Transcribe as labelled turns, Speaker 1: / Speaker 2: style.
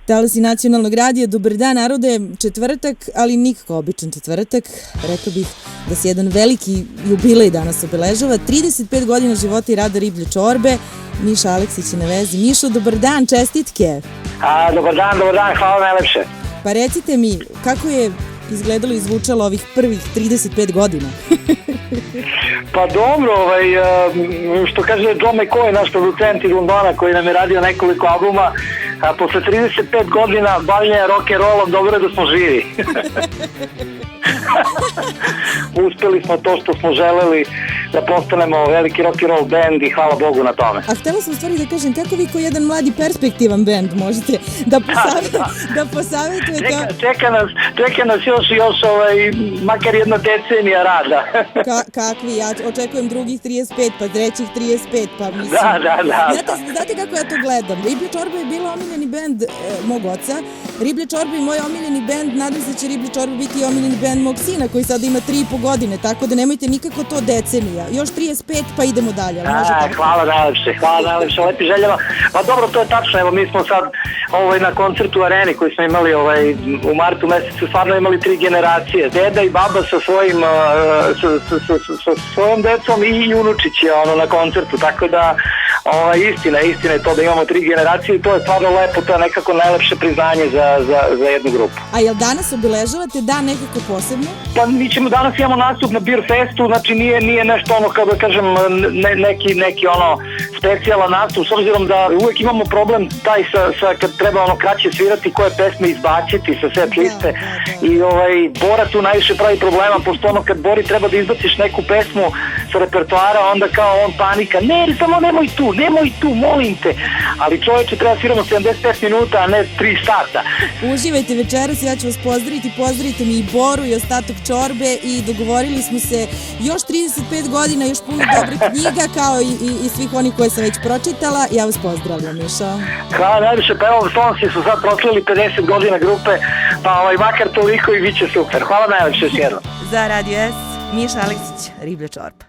Speaker 1: Talasi nacionalnog radija, dobar dan narode, četvrtak, ali nikako običan četvrtak. Rekao bih da se jedan veliki jubilej danas obeležava, 35 godina života i rada Riblje čorbe. Miša Aleksić je na vezi. Mišo, dobar dan, čestitke.
Speaker 2: Dobar dan, hvala najlepše.
Speaker 1: Pa recite mi, kako je izgledalo i zvučalo ovih prvih 35 godina?
Speaker 2: Pa dobro, što kaže John McCoy, naš producent iz Londona koji nam je radio nekoliko albuma, posle 35 godina bavljenja rock'n'rollom, dobro je da smo živi. Uspeli smo to što smo želeli, da postanemo veliki rock'n'roll band i hvala Bogu na tome.
Speaker 1: A htela sam stvari da kažem, kako vi ko jedan mladi perspektivan band možete da posavetujete?
Speaker 2: Čeka nas još makar jedna decenija rada.
Speaker 1: Kakvi, ja očekujem drugih 35, pa trećih 35, pa mislim...
Speaker 2: Da.
Speaker 1: Znate kako ja to gledam? Riblje čorba je bila omiljeni band mog oca, Riblje čorba je moj omiljeni band, nadam se da će Riblje čorba biti omiljeni band mog sina koji sada ima 3,5 godine, tako da nemojte nikako to decenija. Još 35 pa idemo dalje.
Speaker 2: Hvala najlepše, lepi željama. Pa dobro, to je tačno, evo mi smo sad na koncertu u Areni koji smo imali u martu mesecu, stvarno imali 3 generacije. Deda i baba sa svojom decom i unučić je na koncertu, tako da istina je to da imamo 3 generacije i to je stvarno lepo, to je nekako najlepše priznanje za jednu grupu.
Speaker 1: A jel danas obeležavate dan nekako posebno?
Speaker 2: Pa mi ćemo danas imamo nastup na Beer Festu, znači nije nešto kao da kažem neki specijalan nastup, s obzirom da uvek imamo problem taj sa kad treba kraće svirati koje pesme izbaciti sa set liste i Bora tu najviše pravi problema, pošto kad Bori treba da izbaciš neku pesmu sa repertoara, onda kao on panika, ne, samo nemoj tu, molim te, ali čoveče treba sviramo 75 minuta, a ne 3 sata.
Speaker 1: Uživajte večeras, ja ću vas pozdravite mi i Boru i ostatak čorbe i dogovorili smo se još 35 godina, još puno dobrih knjiga kao i svih onih koje sam već pročitala. Ja vas pozdravljam, Miša.
Speaker 2: Hvala najviše, pa evo Stonsi su sad proslavili 50 godina grupe, pa makar toliko i bit će super. Hvala najviše još jednom.
Speaker 1: Za Radio S, Miša Aleksić, Riblje čorba.